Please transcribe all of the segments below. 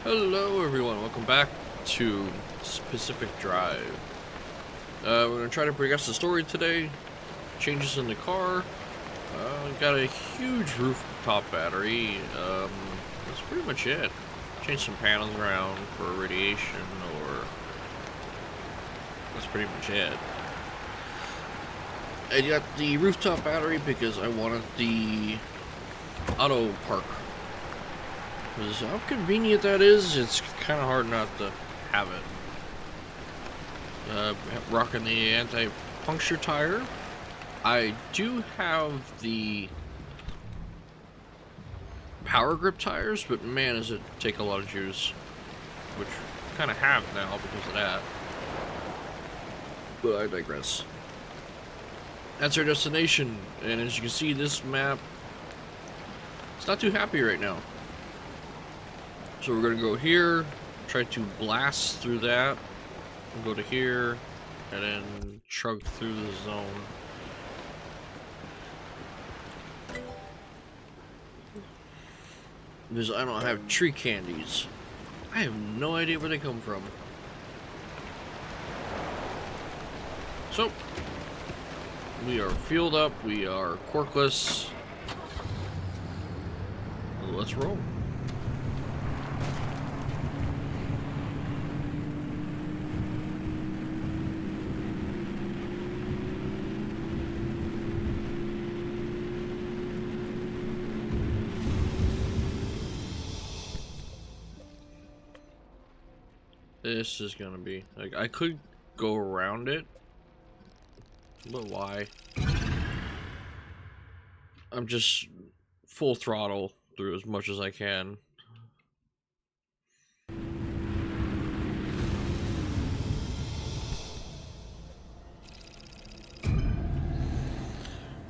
Hello everyone, welcome back to Pacific Drive. We're going to try to progress the story today. Changes in the car. Got a huge rooftop battery. That's pretty much it. Change some panels around for radiation, or that's pretty much it. I got the rooftop battery because I wanted the auto park. Because how convenient that is, it's kind of hard not to have it. Rocking the anti-puncture tire. I do have the power grip tires, but man, does it take a lot of juice. Which I kind of have now because of that. But I digress. That's our destination, and as you can see, this map, it's not too happy right now. So we're gonna go here, try to blast through that, and go to here, and then chug through the zone. Because I don't have tree candies. I have no idea where they come from. So, we are fueled up, we are corkless. Let's roll. This is gonna be like, I could go around it, but why? I'm just full throttle through as much as I can.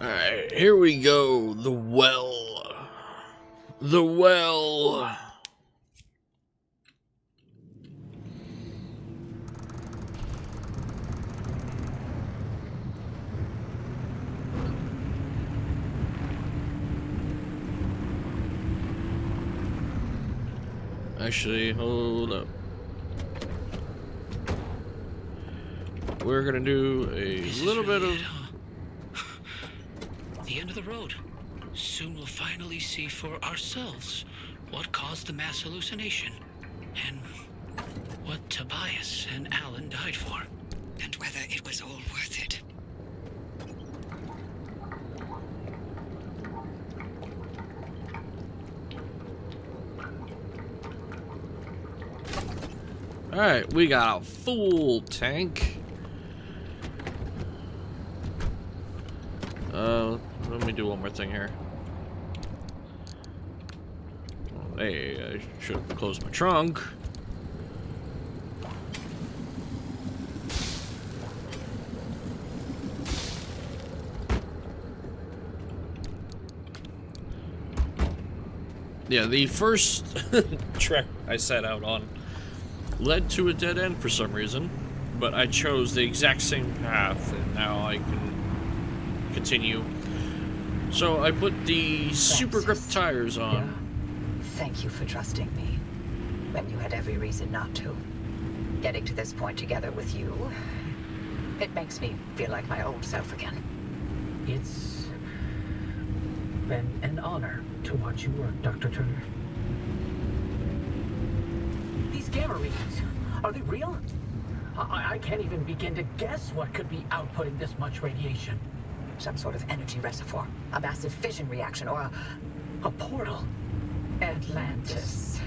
Alright, here we go. The well. The well. Actually, hold up. We're gonna do a little bit of... The end of the road. Soon we'll finally see for ourselves what caused the mass hallucination, and what Tobias and Alan died for. And whether it was all worth it. Alright, we got a full tank. Let me do one more thing here. Hey, I should have closed my trunk. Yeah, the first trek I set out on led to a dead end for some reason, but I chose the exact same path, and now I can continue. So I put the super grip tires on. Yeah. Thank you for trusting me when you had every reason not to. Getting to this point together with you, it makes me feel like my old self again. It's been an honor to watch you work, Dr. Turner. These gamma readings, are they real? I can't even begin to guess what could be outputting this much radiation. Some sort of energy reservoir, a massive fission reaction, or A portal. Atlantis.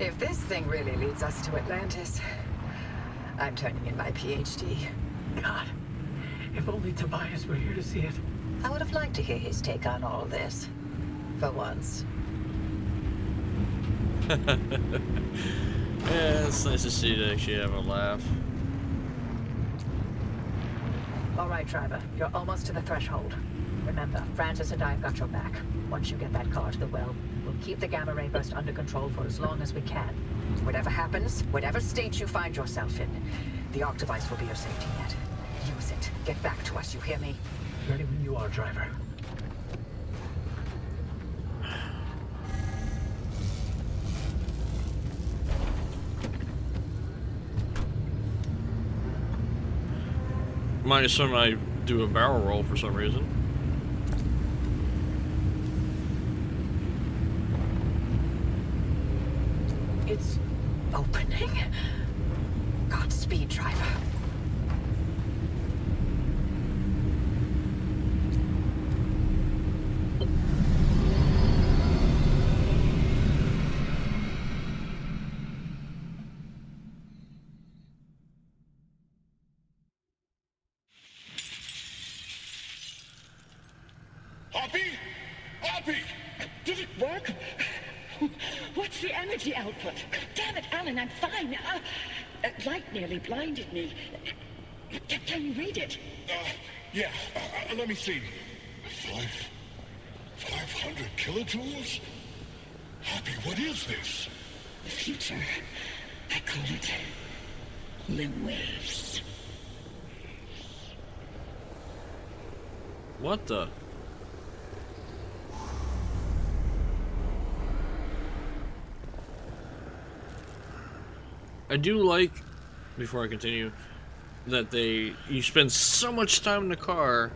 If this thing really leads us to Atlantis, I'm turning in my PhD. God, if only Tobias were here to see it. I would have liked to hear his take on all this. For once. Yeah, it's nice to see you actually have a laugh. All right, driver. You're almost to the threshold. Remember, Francis and I have got your back. Once you get that car to the well, we'll keep the gamma ray burst under control for as long as we can. Whatever happens, whatever state you find yourself in, the Arc device will be your safety net. Use it. Get back to us, you hear me? Ready when you are, driver. Minus when I do a barrel roll for some reason. It's opening. Godspeed, driver. Hoppy? Hoppy! Did it work? What's the energy output? Damn it, Alan, I'm fine. Light nearly blinded me. Can you read it? Yeah, let me see. 500 kilojoules? Hoppy, what is this? The future. I call it limb waves. What the? I do like, before I continue, that you spend so much time in the car,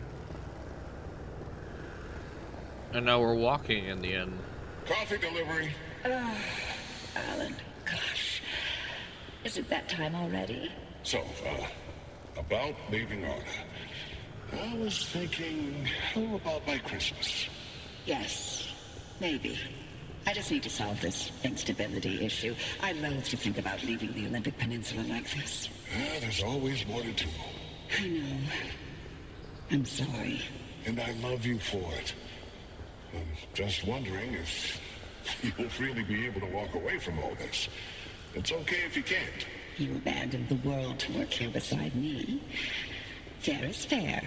and now we're walking in the end. Coffee delivery. Alan, gosh. Is it that time already? So, about leaving Arda. I was thinking, how about by Christmas? Yes, maybe. I just need to solve this instability issue. I loathe to think about leaving the Olympic Peninsula like this. Yeah, there's always more to do. I know. I'm sorry. And I love you for it. I'm just wondering if you'll really be able to walk away from all this. It's okay if you can't. You abandoned the world to work here beside me. Fair is fair.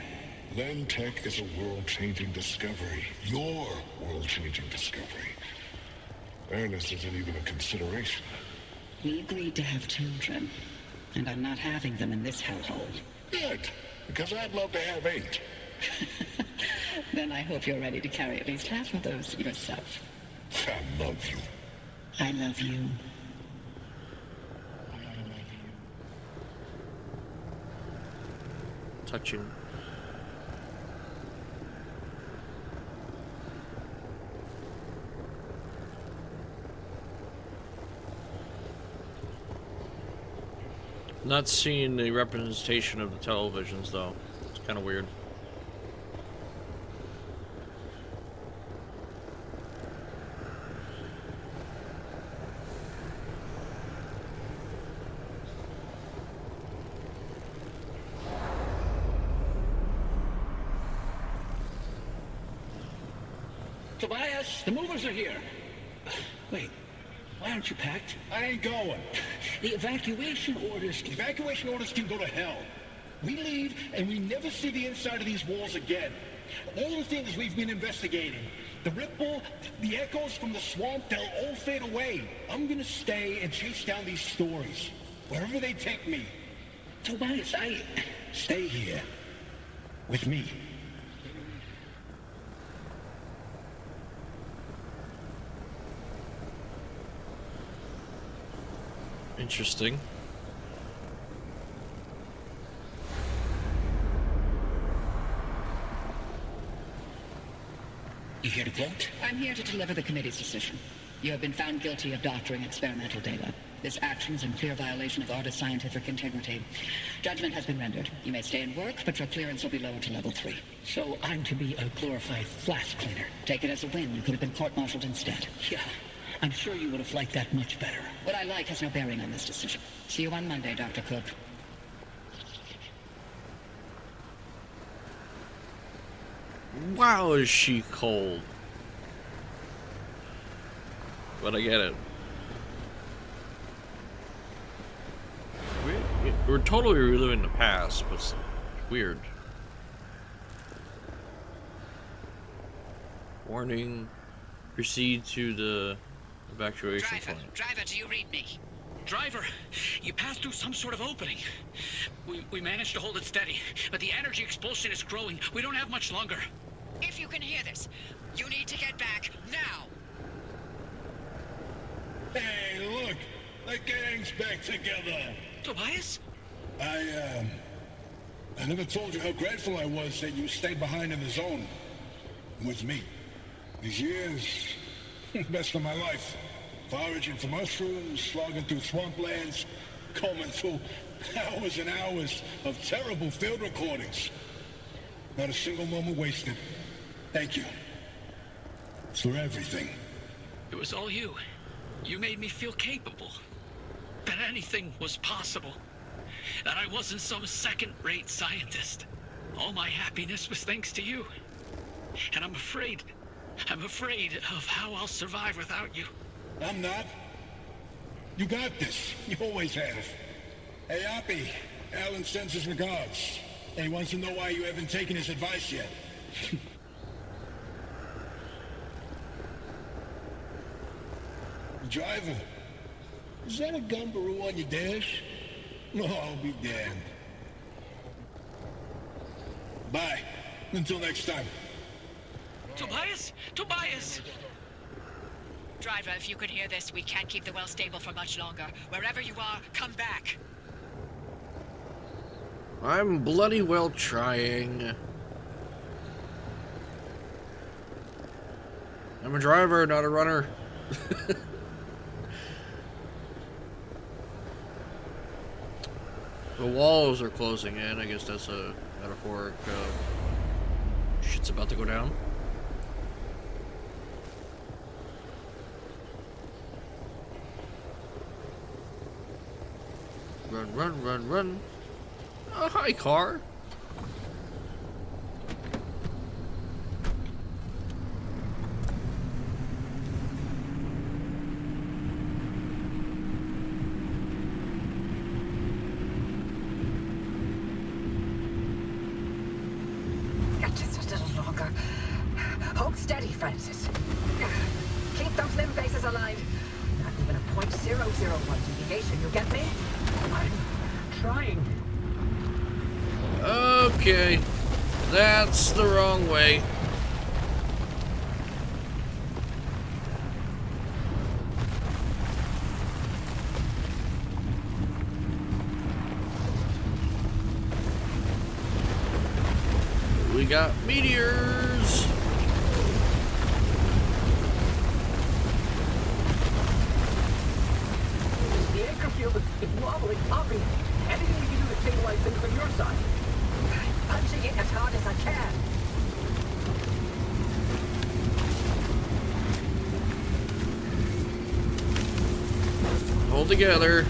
Lentech is a world-changing discovery. Your world-changing discovery. Fairness isn't even a consideration. We agreed to have children, and I'm not having them in this hellhole. Good, because I'd love to have 8. Then I hope you're ready to carry at least half of those yourself. I love you. I love you. Touching. Not seeing the representation of the televisions though. It's kind of weird. Tobias, the movers are here. Wait, why aren't you packed? I ain't going. The evacuation orders. Evacuation orders can go to hell. We leave, and we never see the inside of these walls again. All the things we've been investigating, the ripple, the echoes from the swamp, they'll all fade away. I'm gonna stay and chase down these stories, wherever they take me. Tobias, Stay here. With me. Interesting. you here to vote? I'm here to deliver the committee's decision. You have been found guilty of doctoring experimental data. This action is in clear violation of Arda's scientific integrity. Judgment has been rendered. You may stay and work, but your clearance will be lowered to level 3. So I'm to be a glorified flask cleaner. Take it as a win. You could have been court-martialed instead. Yeah, I'm sure you would have liked that much better. What I like has no bearing on this decision. See you on Monday, Dr. Cook. Wow, is she cold. But I get it. We're totally reliving the past, but it's weird. Warning. Proceed to the evacuation point. Driver, do you read me? Driver, you passed through some sort of opening. We managed to hold it steady, but the energy expulsion is growing. We don't have much longer. If you can hear this, you need to get back now. Hey, look! The gang's back together! Tobias? I never told you how grateful I was that you stayed behind in the zone. With me. These years, best of my life. Foraging for mushrooms, slogging through swamplands, combing through hours and hours of terrible field recordings. Not a single moment wasted. Thank you. For everything. It was all you. You made me feel capable. That anything was possible. That I wasn't some second-rate scientist. All my happiness was thanks to you. And I'm afraid of how I'll survive without you. I'm not. You got this. You always have. Hey, Oppie. Alan sends his regards. And he wants to know why you haven't taken his advice yet. Driver, is that a gumbaroo on your dash? No, I'll be damned. Bye. Until next time. Tobias? Tobias! Driver, if you can hear this, we can't keep the well stable for much longer. Wherever you are, come back. I'm bloody well trying. I'm a driver, not a runner. The walls are closing in. I guess that's a metaphoric. Shit's about to go down. Run, run, run, run. Oh, hi, car. Just a little longer. Hold steady, Francis. Keep those limb bases aligned. Not even a .001 deviation, you get me? I'm trying. Okay. That's the wrong way. We got meteors. The anchor field is wobbling, Oppie. Anything you can do to stabilize things on your side. Punching it as hard as I can. Hold together.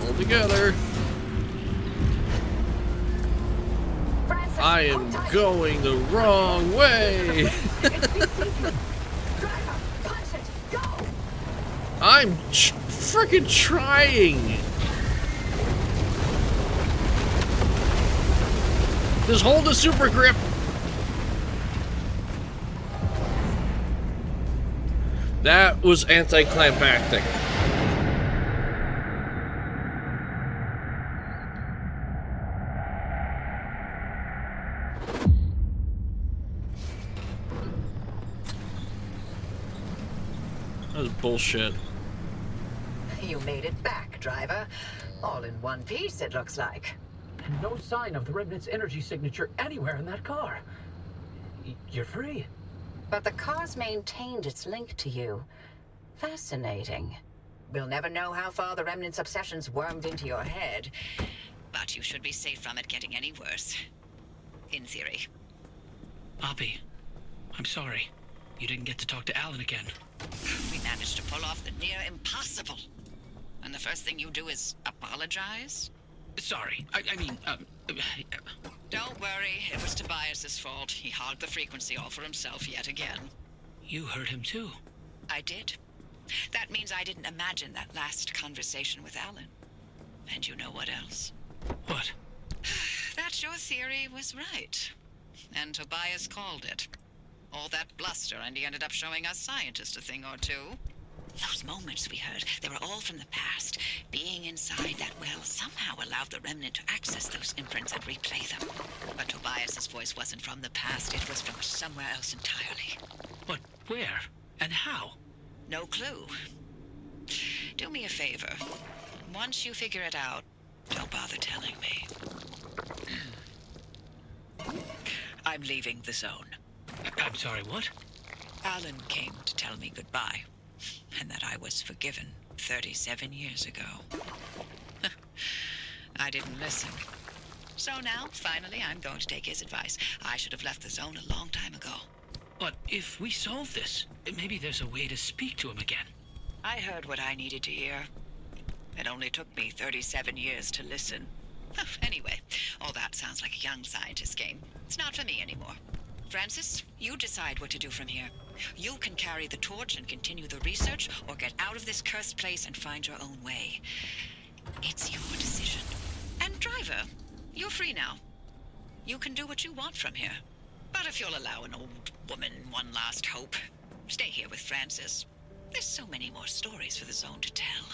Hold together. Francis, I am hold tight. going the wrong way. Driver, punch it. Go. I'm freaking trying. Just hold the super grip. That was anticlimactic. That was bullshit. You made it back, driver. All in one piece, it looks like. And no sign of the Remnant's energy signature anywhere in that car. You're free. But the car's maintained its link to you. Fascinating. We'll never know how far the Remnant's obsessions wormed into your head. But you should be safe from it getting any worse. In theory. Oppie, I'm sorry. You didn't get to talk to Alan again. We managed to pull off the near impossible. And the first thing you do is apologize? Sorry. I mean, Don't worry, it was Tobias's fault. He hogged the frequency all for himself yet again. you heard him too. I did. That means I didn't imagine that last conversation with Alan. And you know what else? What? That your theory was right. And Tobias called it. All that bluster, and he ended up showing us scientists a thing or two. Those moments we heard, they were all from the past. Being inside that well somehow allowed the remnant to access those imprints and replay them. But Tobias's voice wasn't from the past, it was from somewhere else entirely. But where? And how? No clue. Do me a favor. Once you figure it out, don't bother telling me. I'm leaving the zone. I'm sorry, what? Alan came to tell me goodbye, and that I was forgiven 37 years ago. I didn't listen. So now, finally, I'm going to take his advice. I should have left the zone a long time ago. But if we solve this, maybe there's a way to speak to him again. I heard what I needed to hear. It only took me 37 years to listen. Anyway, all that sounds like a young scientist game. It's not for me anymore. Francis, you decide what to do from here. You can carry the torch and continue the research, or get out of this cursed place and find your own way. It's your decision. And driver, you're free now. You can do what you want from here. But if you'll allow an old woman one last hope, stay here with Francis. There's so many more stories for the zone to tell.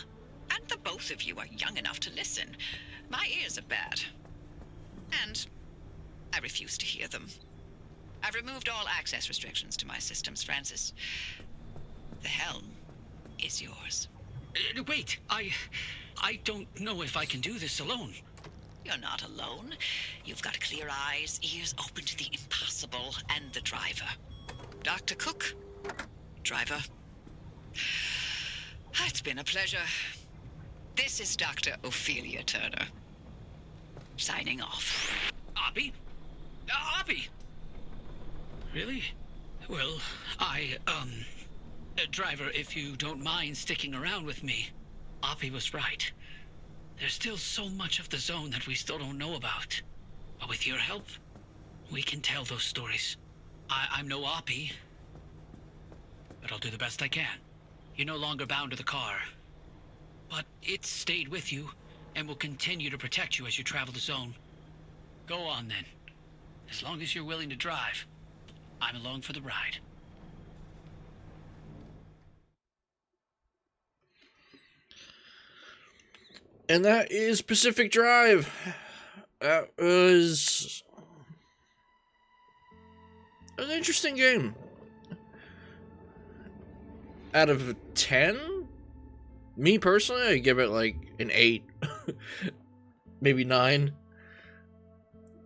And the both of you are young enough to listen. My ears are bad. And I refuse to hear them. I've removed all access restrictions to my systems, Francis. The helm is yours. Wait, I don't know if I can do this alone. You're not alone. You've got clear eyes, ears open to the impossible, and the driver. Dr. Cook, driver. It's been a pleasure. This is Dr. Ophelia Turner. Signing off. Abby? Abby! Really? Well, driver, if you don't mind sticking around with me, Abby was right. There's still so much of the zone that we still don't know about. But with your help, we can tell those stories. I'm no Abby, but I'll do the best I can. You're no longer bound to the car. But it's stayed with you, and will continue to protect you as you travel the zone. Go on, then. As long as you're willing to drive, I'm along for the ride. And that is Pacific Drive. That was an interesting game. Out of 10, me personally, I give it like an 8, maybe 9.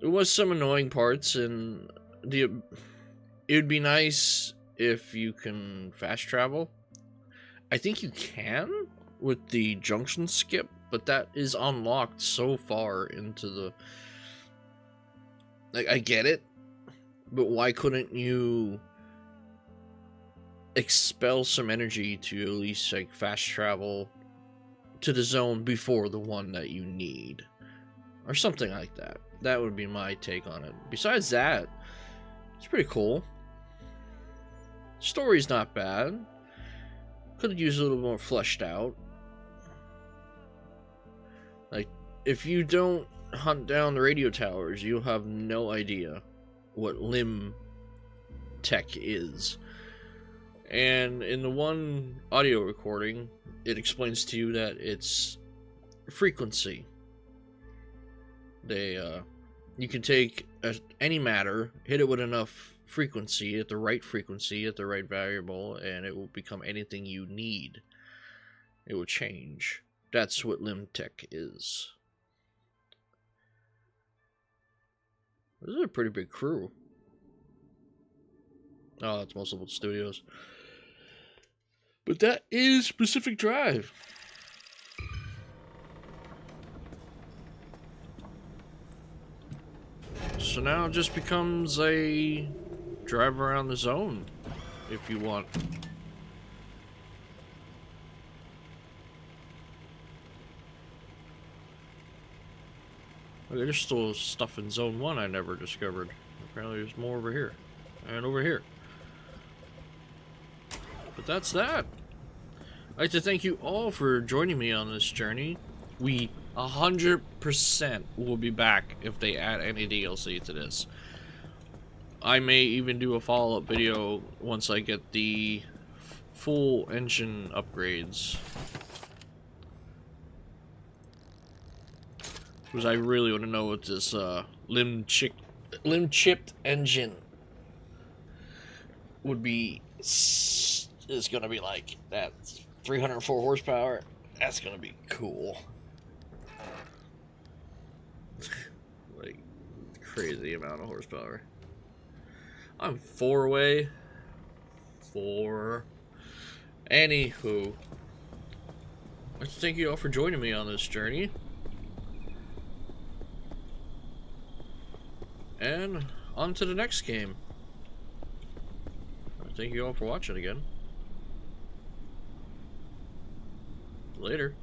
There was some annoying parts, and it would be nice if you can fast travel. I think you can with the junction skip, but that is unlocked so far into the... Like, I get it, but why couldn't you expel some energy to at least, like, fast travel to the zone before the one that you need? Or something like that. That would be my take on it. Besides that, it's pretty cool. Story's not bad. Could have used a little more fleshed out. Like, if you don't hunt down the radio towers, you'll have no idea what limb tech is. And in the one audio recording, it explains to you that it's frequency. You can take any matter, hit it with enough frequency, at the right variable, and it will become anything you need. It will change. That's what limb tech is. This is a pretty big crew. Oh, it's multiple studios. But that is Pacific Drive. So now it just becomes a drive around the zone, if you want. Okay, there's still stuff in Zone 1 I never discovered. Apparently there's more over here. And over here. But that's that. I'd like to thank you all for joining me on this journey. We 100% will be back if they add any DLC to this. I may even do a follow-up video once I get the full engine upgrades. Because I really want to know what this limb-chipped engine would be. Is gonna be like. That's 304 horsepower. That's gonna be cool. Like, crazy amount of horsepower. I'm 4 away. 4. Anywho, I thank you all for joining me on this journey. And on to the next game. Thank you all for watching again. Later.